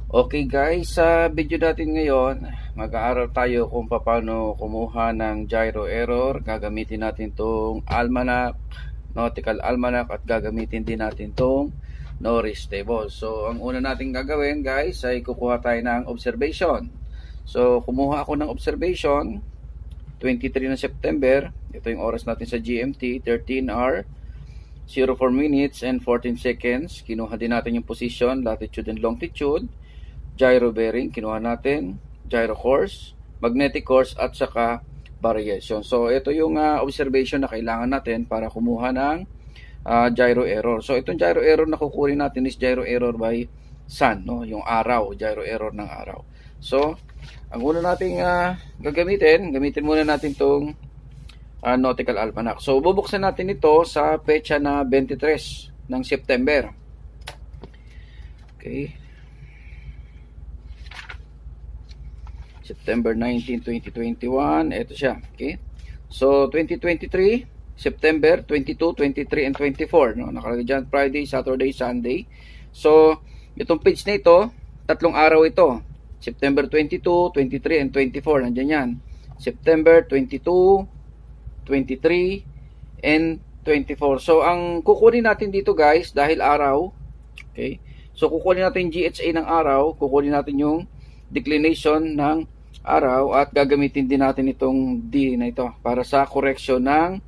Okay guys, sa video natin ngayon, mag-aaral tayo kung paano kumuha ng gyro error. Gagamitin natin tong almanac, nautical almanac, at gagamitin din natin tong Norris table. So, ang una natin gagawin guys ay kukuha tayo ng observation. So, kumuha ako ng observation, 23 ng September. Ito yung oras natin sa GMT, 13 hour, 04 minutes and 14 seconds. Kinuha din natin yung position, latitude and longitude. Gyro bearing, kinuha natin, gyro course, magnetic course, at saka variation. So, ito yung observation na kailangan natin para kumuha ng gyro error. So, itong gyro error na kukunin natin is gyro error by sun, no? Yung araw, gyro error ng araw. So, ang una nating gamitin muna natin itong nautical almanac. So, bubuksan natin ito sa petsa na 23 ng September. Okay. September 19, 2021. Ito siya. Okay. So, 2023, September 22, 23, and 24. No? Nakalagay dyan, Friday, Saturday, Sunday. So, itong page na ito, tatlong araw ito. September 22, 23, and 24. Nandiyan yan. September 22, 23, and 24. So, ang kukunin natin dito guys, dahil araw, okay. So, kukunin natin GHA ng araw, kukunin natin yung declination ng araw, at gagamitin din natin itong D na ito para sa correction ng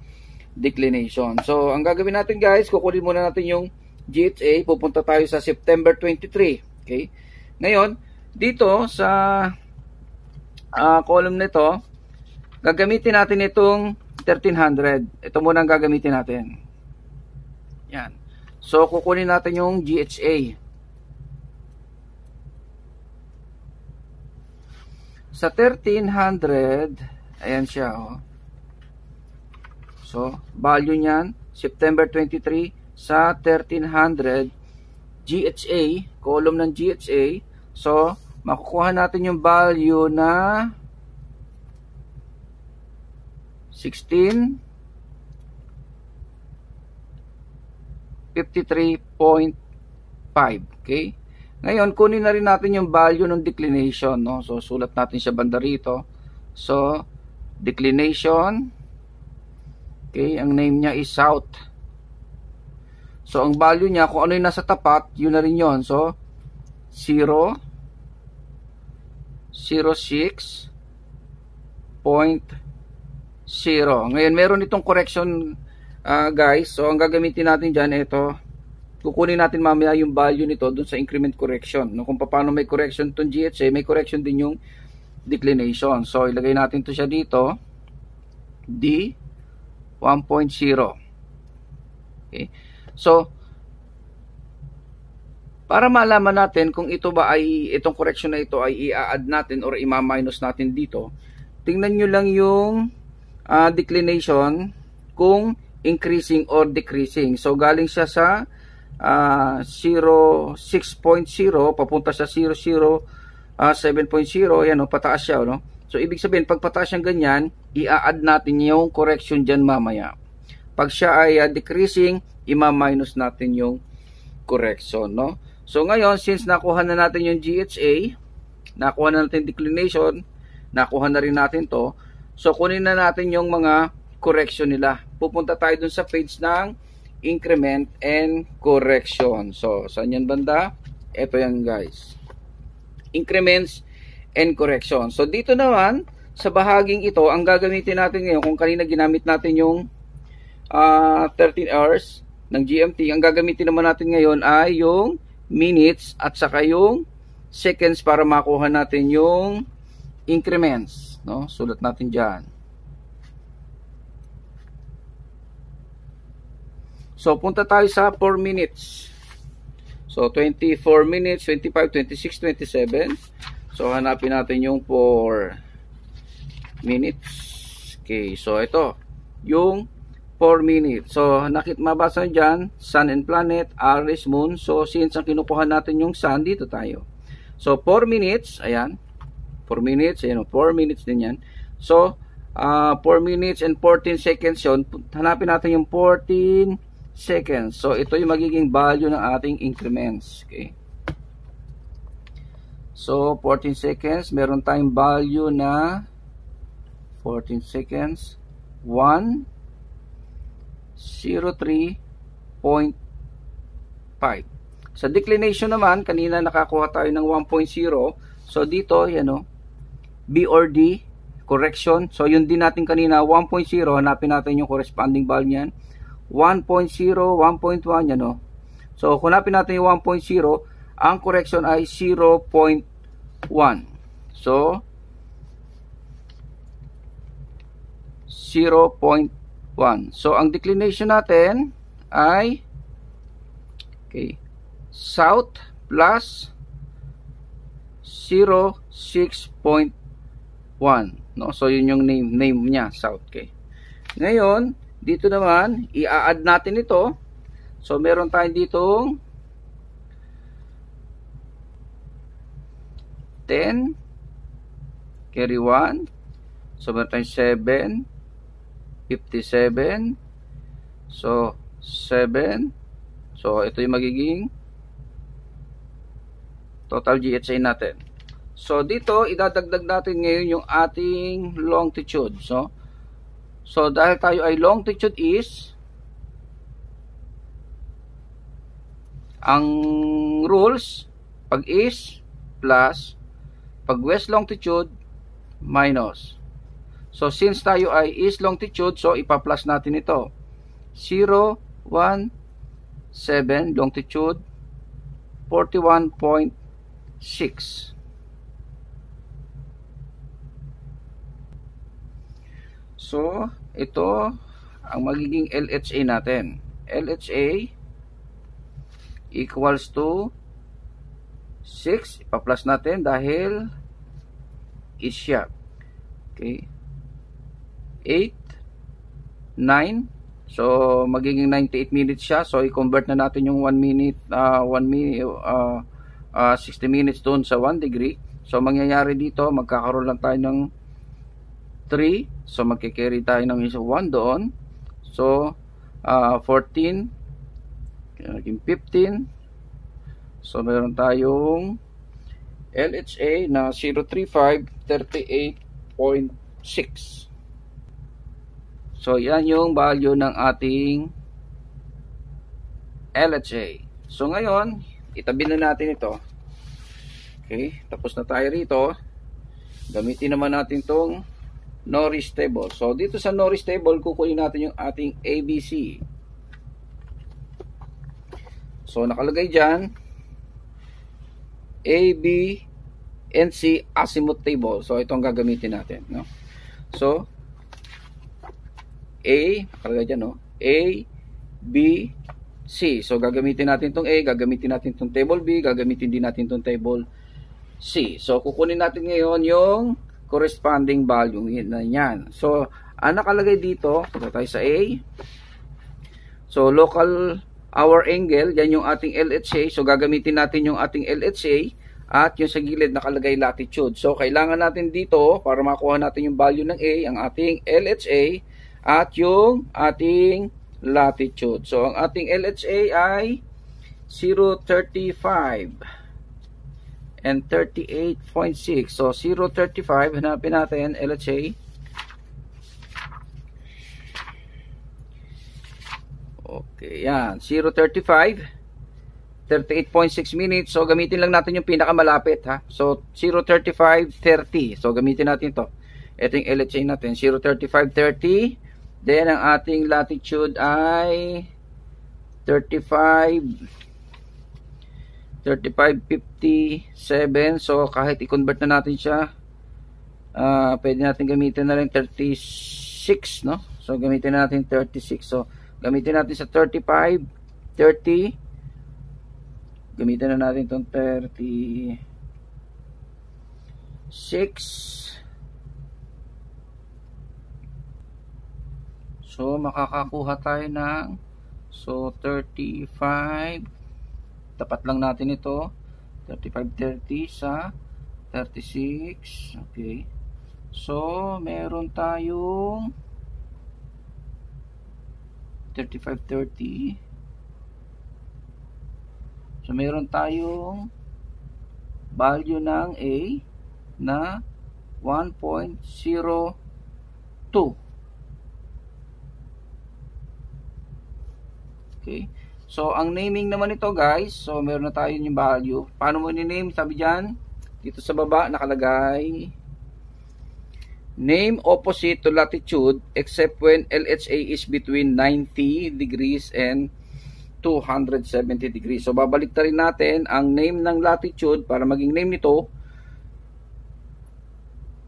declination. So, ang gagawin natin guys, kukunin muna natin yung GHA, pupunta tayo sa September 23. Okay? Ngayon, dito sa column nito, gagamitin natin itong 1300. Ito muna ang gagamitin natin. Yan. So, kukunin natin yung GHA. Sa 1300, ayan siya, oh. So, value niyan, September 23, sa 1300, GHA, column ng GHA. So, makukuha natin yung value na 1653.5. Okay? Ngayon, kunin na rin natin yung value ng declination, no? So, sulat natin siya banda rito. So, declination. Okay, ang name niya is south. So, ang value niya, kung ano yung nasa tapat, yun na rin yun. So, 0, 06.0. Ngayon, meron itong correction, guys. So, ang gagamitin natin dyan, ito. Kukunin natin mamaya yung value nito dun sa increment correction. No? Kung paano may correction itong GHA, may correction din yung declination. So, ilagay natin to siya dito. D 1.0. Okay. So, para malaman natin kung ito ba ay, itong correction na ito ay i-add natin or i-minus natin dito, tingnan nyo lang yung declination kung increasing or decreasing. So, galing siya sa 06.0 papunta sa 7.0, yan, no, pataas siya, no? So ibig sabihin, pag pataas siyang ganyan, i-add natin yung correction dyan mamaya. Pag siya ay decreasing, ima-minus natin yung correction, no? So ngayon, since nakuha na natin yung GHA, nakuha na natin declination, nakuha na rin natin to, so kunin na natin yung mga correction nila. Pupunta tayo dun sa page ng increment and correction. So, saan yan banda? Ito yan guys. Increments and correction. So, dito naman, sa bahaging ito, ang gagamitin natin ngayon, kung kanina ginamit natin yung 13 hours ng GMT, ang gagamitin naman natin ngayon ay yung minutes at saka yung seconds para makuha natin yung increments. No? Sulat natin dyan. So, punta tayo sa 4 minutes. So, 24 minutes, 25, 26, 27. So, hanapin natin yung 4 minutes. Okay, so ito. Yung 4 minutes. So, mabasa dyan, sun and planet, Aries, moon. So, since ang kinukuha natin yung sun, dito tayo. So, 4 minutes, ayan. 4 minutes, ayan, 4 minutes din yan. So, 4 minutes and 14 seconds yun. Hanapin natin yung 14 seconds. So, ito yung magiging value ng ating increments. Okay. So, 14 seconds. Meron tayong value na 14 seconds. 103.5. Sa declination naman, kanina nakakuha tayo ng 1.0. So, dito, yan o. B or D, correction. So, yun din natin kanina, 1.0. Hanapin natin yung corresponding value niyan. 1.0, 1.1, yan o. So, kung hanapin natin yung 1.0, ang correction ay 0.1. So, 0.1. So, ang declination natin ay south plus 06.1. No? So, yun yung name niya, south. Okay. Ngayon, dito naman, i-add natin ito. So, meron tayong ditong 10, carry 1. So, meron tayong 7, 57. So, 7. So, ito yung magiging total GHA natin. So, dito, idadagdag natin ngayon yung ating longitude. So, dahil tayo ay longitude is, ang rules, pag is, plus, pag west longitude, minus. So, since tayo ay east longitude, so ipa-plus natin ito. 0, 1, 7, longitude, 41.6. So, ito ang magiging LHA natin. LHA equals to 6. Ipa-plus natin dahil is siya. Okay. 8, 9. So, magiging 98 minutes siya. So, i-convert na natin yung 1 minute, 60 minutes doon sa 1 degree. So, mangyayari dito, magkakaroon lang tayo ng 3. So, magkikarry tayo ng 1 doon. So, 14. Naging 15. So, meron tayong LHA na 03538.6. So, yan yung value ng ating LHA. So, ngayon, itabi na natin ito. Okay, tapos na tayo rito. Gamitin naman natin itong Norris table. So, dito sa Norris table, kukunin natin yung ating ABC. So, nakalagay dyan, A, B, and C azimuth table. So, ito ang gagamitin natin. No? So, A, nakalagay dyan, no? A, B, C. So, gagamitin natin itong A, gagamitin natin itong table B, gagamitin din natin itong table C. So, kukunin natin ngayon yung corresponding value na yan. So, ang nakalagay dito, punta tayo sa A. So, local hour angle, yan yung ating LHA. So, gagamitin natin yung ating LHA at yung sa gilid nakalagay latitude. So, kailangan natin dito, para makuha natin yung value ng A, ang ating LHA at yung ating latitude. So, ang ating LHA ay 035 and 38.6. So, 035, hanapin natin LHA. Okay, yan. 035, 38.6 minutes. So, gamitin lang natin yung pinakamalapit, ha. So, 035.30. So, gamitin natin to. Ito yung LHA natin. 035.30. Then, ang ating latitude ay 35.57. So, kahit i-convert na natin siya, pwede natin gamitin na rin 36, no? So, gamitin natin 36. So, gamitin natin sa 35, 30. Gamitin na natin itong 36. So, makakakuha tayo ng 35. Tapat lang natin ito. 35.30 sa 36. Okay. So, meron tayong 35.30. So, meron tayong value ng A na 1.02. Okay. So, ang naming naman ito guys, so meron na tayo yung value. Paano mo ni-name? Sabi dyan, dito sa baba nakalagay, name opposite to latitude except when LHA is between 90 degrees and 270 degrees. So, babalik rin natin ang name ng latitude para maging name nito,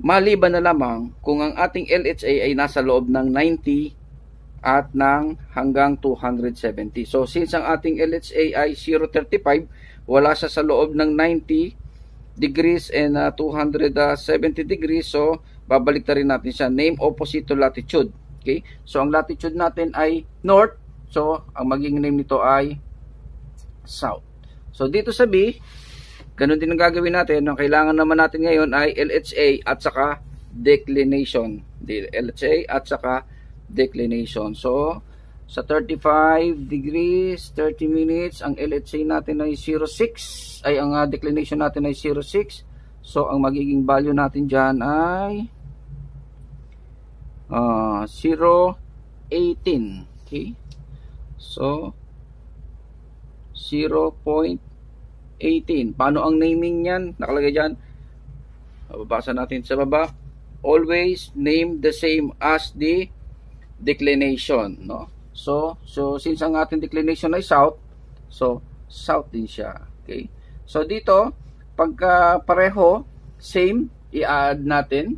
maliban na lamang kung ang ating LHA ay nasa loob ng 90 at ng hanggang 270. So, since ang ating LHA ay 035, wala siya sa loob ng 90 degrees and 270 degrees. So, babalik na rin natin siya. Name opposite to latitude. Okay? So, ang latitude natin ay north. So, ang magiging name nito ay south. So, dito sa B, ganun din ang gagawin natin. Ang kailangan naman natin ngayon ay LHA at saka declination. LHA at saka declination. So, sa 35 degrees, 30 minutes, ang LHA natin ay 0.6, ay ang declination natin ay 0.6. So, ang magiging value natin dyan ay 0.18. Okay? So, 0.18. Paano ang naming niyan? Nakalagay dyan. Babasa natin sa baba. Always name the same as the declination, no? So since ang ating declination ay south, so south din siya. Okay? So dito, pagka pareho, same, i-add natin.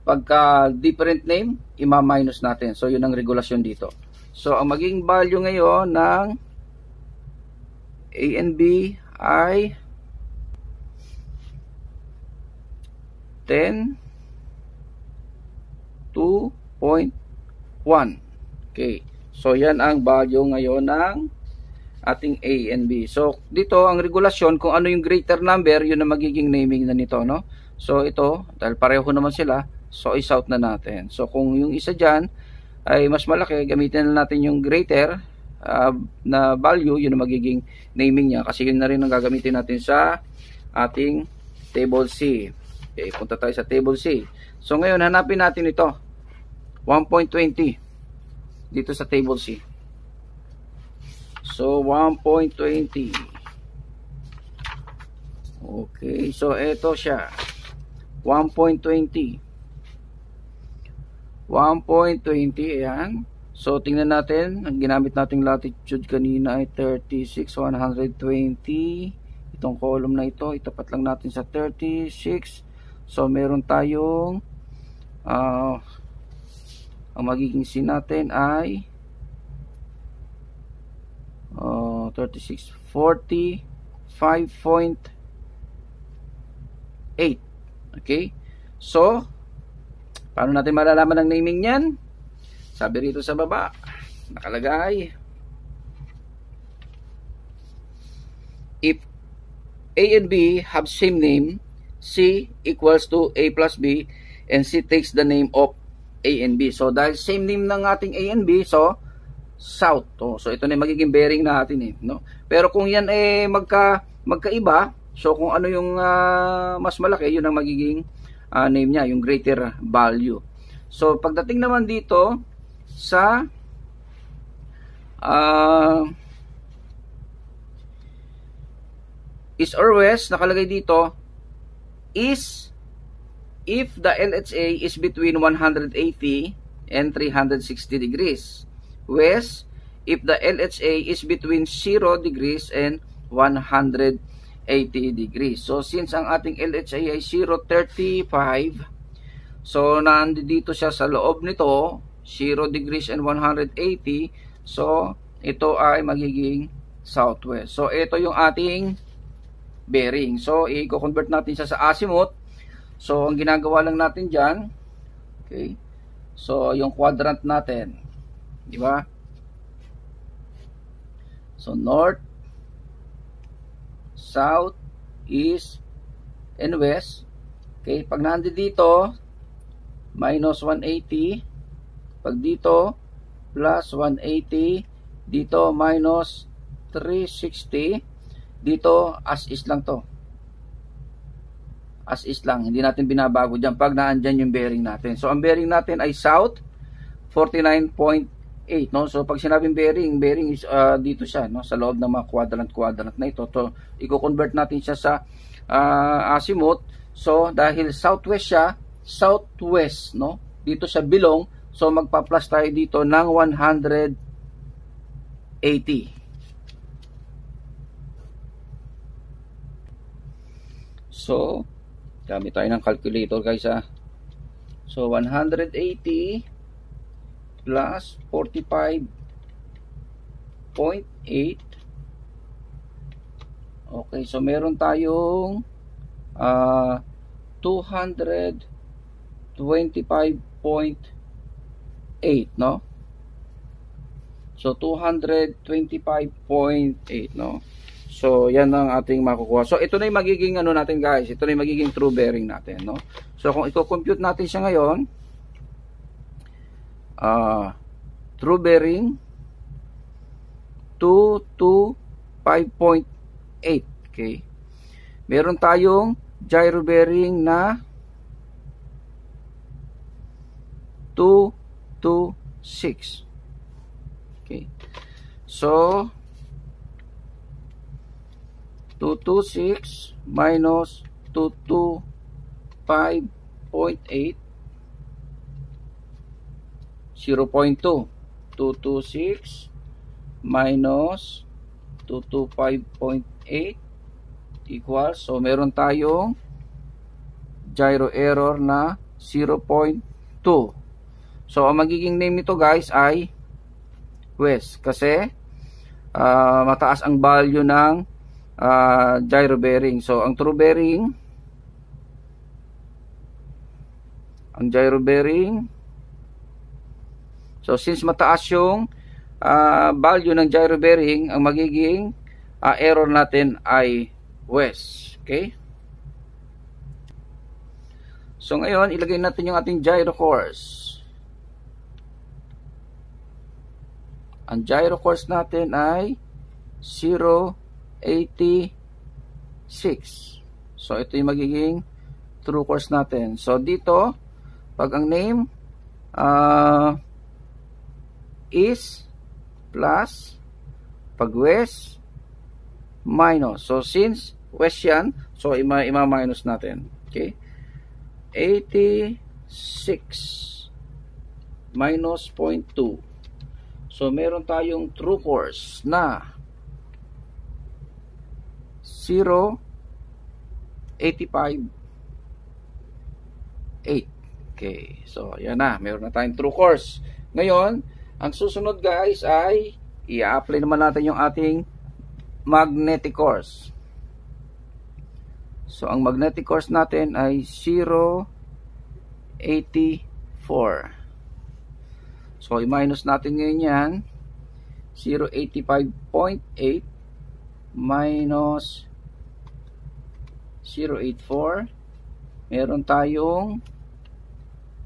Pagka different name, ima-minus natin. So yun ang regulasyon dito. So ang maging value ngayon ng A and B ay 10 2.1. Okay. So, yan ang value ngayon ng ating A and B. So, dito, ang regulasyon, kung ano yung greater number, yun ang magiging naming na nito, no? So, ito, dahil pareho naman sila, so, is-out na natin. So, kung yung isa dyan ay mas malaki, gamitin na natin yung greater na value, yun ang magiging naming niya. Kasi yun na rin ang gagamitin natin sa ating table C. Okay, punta tayo sa table C. So, ngayon, hanapin natin ito. 1.20 dito sa table C. So 1.20. Okay, so ito siya. 1.20. 1.20, ayan. So tingnan natin, ang ginamit nating latitude kanina ay 36, 120. Itong column na ito, itapat lang natin sa 36. So meron tayong ang magiging C natin ay 36, 40, 5.8. Okay? So, paano natin malalaman ang naming niyan? Sabi rito sa baba, nakalagay, if A and B have same name, C equals to A plus B, and C takes the name of A and B. So, dahil same name ng ating A and B, so, south. So, ito na yung magiging bearing natin, no? Pero kung yan magkaiba, so, kung ano yung mas malaki, yun ang magiging name niya, yung greater value. So, pagdating naman dito sa east or west, nakalagay dito, is if the LHA is between 180 and 360 degrees. West, if the LHA is between 0 degrees and 180 degrees. So, since ang ating LHA ay 0.35, so, nandito siya sa loob nito, 0 degrees and 180, so, ito ay magiging southwest. So, ito yung ating bearing. So, i-convert natin siya sa azimuth. So, ang ginagawa lang natin dyan, okay, so, yung quadrant natin, di ba? So, north, south, east, and west. Okay, pag nandito dito, minus 180. Pag dito, plus 180. Dito, minus 360. Dito, as is lang to. as is lang. Hindi natin binabago dyan pag naandyan yung bearing natin. So, ang bearing natin ay south 49.8, no? So, pag sinabing bearing is dito siya, no? Sa loob ng mga quadrant na ito. So, i-convert natin siya sa azimuth. So, dahil southwest siya, southwest, no? Dito siya belong. So, magpa-plus tayo dito ng 180. So, gamit tayo ng calculator guys ha. So, 180 plus 45.8. Okay, so meron tayong 225.8, no? So, 225.8, no? So, yan ang ating makukuha. So, ito na yung magiging ano natin guys. Ito na yung magiging true bearing natin, no? So, kung i-compute natin siya ngayon, true bearing 225.8. Okay. Meron tayong gyro bearing na 226. Okay. So, 226 minus 225.8, 0.2. 226 minus 225.8 equals, so meron tayong gyro error na 0.2. So, ang magiging name nito guys ay west kasi mataas ang value ng gyro bearing. So, ang true bearing, ang gyro bearing, so since mataas yung value ng gyro bearing, ang magiging error natin ay west. Okay? So, ngayon, ilagay natin yung ating gyro course. Ang gyro course natin ay 0.86. So, ito yung magiging true course natin. So, dito, pag ang name is plus, pag west, minus. So, since west yan, so, ima-minus natin. Okay? 86 minus 0.2. So, meron tayong true course na 0.85.8. Okay. So, yan na. Meron na tayong true course. Ngayon, ang susunod guys ay i-apply naman natin yung ating magnetic course. So, ang magnetic course natin ay 0.84. So, i-minus natin ngayon yan. 0.85.8 minus 0.84. Meron tayong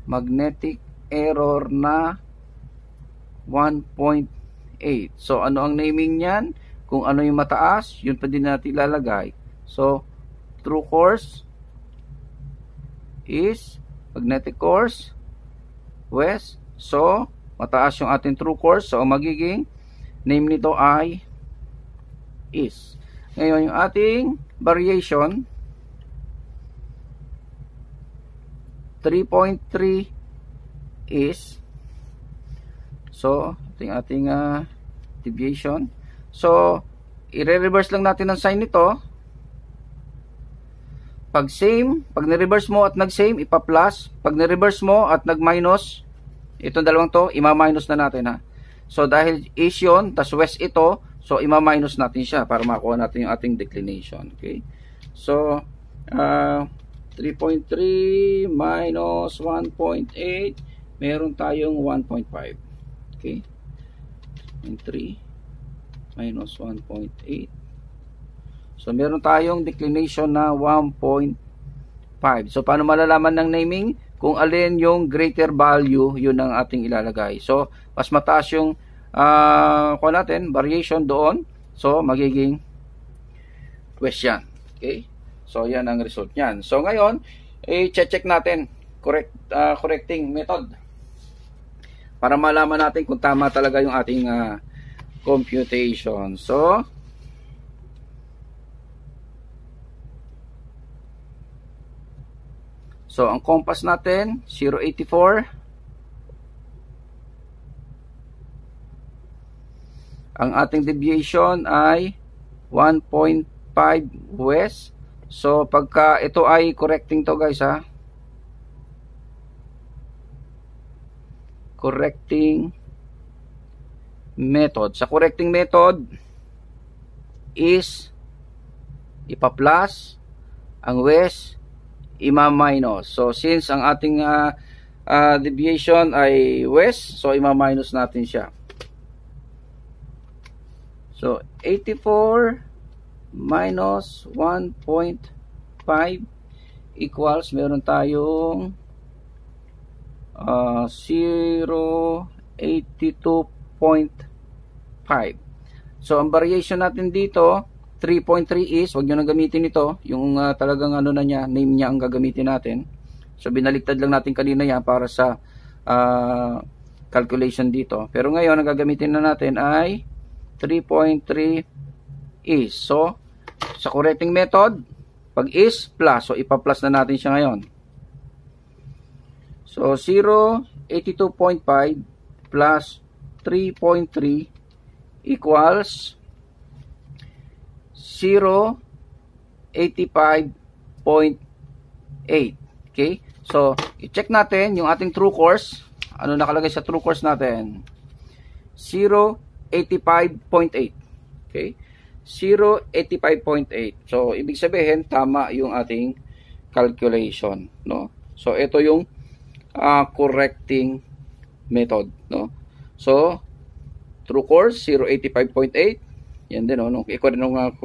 magnetic error na 1.8. So, ano ang naming niyan? Kung ano yung mataas, yun pa din natin ilalagay. So, true course is magnetic course west. So, mataas yung ating true course. So, ang magiging name nito ay is. Ngayon, yung ating variation 3.3 is, so, ito yung ating deviation. So, i-reverse lang natin ang sign nito. Pag same, pag ni-reverse mo at nag-same, ipa-plus. Pag ni-reverse mo at nag-minus, itong dalawang to, ima-minus na natin ha. So, dahil is yun, tas west ito, so, ima-minus natin siya para makuha natin yung ating declination. Okay? So, 3.3 minus 1.8, meron tayong 1.5. Okay? 3 minus 1.8. So, meron tayong declination na 1.5. So, paano malalaman ng naming? Kung alin yung greater value, yun ang ating ilalagay. So, mas mataas yung kung natin, variation doon. So, magiging west yan. Okay? So yan ang result niyan. So ngayon, i-check natin correcting method para malaman natin kung tama talaga yung ating computation. So ang compass natin 0.84. Ang ating deviation ay 1.5 west. So pagka ito ay correcting to guys ha. Correcting method. Sa correcting method is ipa-plus, ang west ima-minus. So since ang ating deviation ay west, so ima-minus natin siya. So 84 minus 1.5 equals, meron tayong 0.82.5. So ang variation natin dito 3.3 is, wag nyo nang gamitin ito, yung talagang ano na niya, name niya ang gagamitin natin. So binaliktad lang natin kanina yan para sa calculation dito. Pero ngayon ang gagamitin na natin ay 3.3 is. So sa correcting method, pag is plus, so ipa-plus na natin siya ngayon. So 0.82.5 plus 3.3 equals 0.85.8. Okay? So, i-check natin yung ating true course. Ano nakalagay sa true course natin? 0.85.8. Okay? 0.85.8. So, ibig sabihin, tama yung ating calculation. No? So, ito yung correcting method. No? So, true course, 0.85.8. Yan din, no?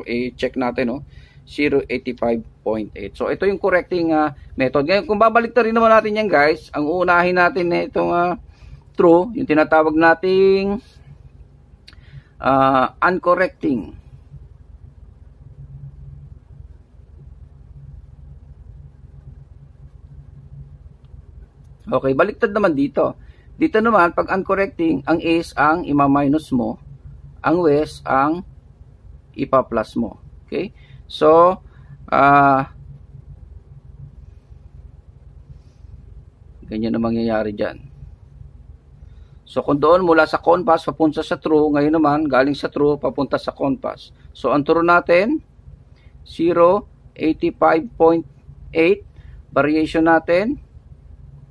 I-check natin, no? 0.85.8. So, ito yung correcting method. Ngayon, kung babalik na rin naman natin yan, guys, ang uunahin natin na itong true, yung tinatawag nating uncorrecting. Okay, baliktad naman dito. Dito naman, pag uncorrecting, ang is ang ima-minus mo, ang west ang ipa-plus mo. Okay? So, ganyan na mangyayari dyan. So, kung doon mula sa compass papunta sa true, ngayon naman, galing sa true, papunta sa compass. So, ang true natin, 0.85.8. Variation natin,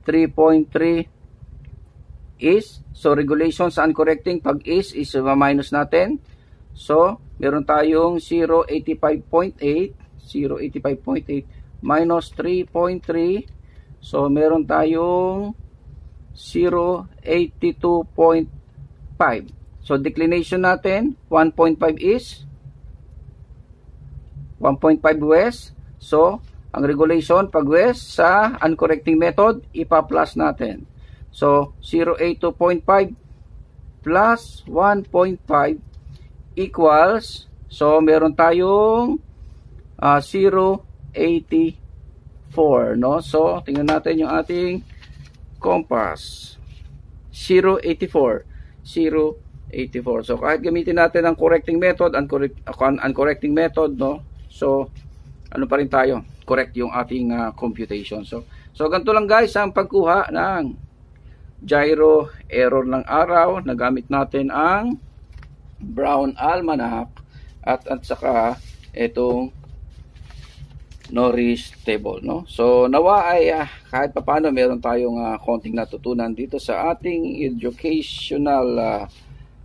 3.3 is. So, regulation sa uncorrecting, pag is minus natin. So, meron tayong 0.85.8 minus 3.3. So, meron tayong 0.82.5. So, declination natin 1.5 is 1.5 west. So, ang regulation pag west sa uncorrecting method, ipa-plus natin. So, 0.82.5 plus 1.5 equals, so meron tayong 0.84, no? So, tingnan natin yung ating compass. 0.84. 0.84. So, kahit gamitin natin ang correcting method, uncorrecting method, no? So, ano pa rin tayo? Correct yung ating computation. So ganito lang guys ang pagkuha ng gyro error ng araw. Nagamit natin ang Brown Almanac at saka itong Norris table, no? So nawa ay kahit papaano meron tayong konting natutunan dito sa ating educational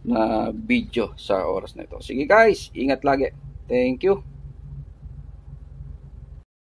na video sa oras na ito. Sige guys, ingat lagi. Thank you.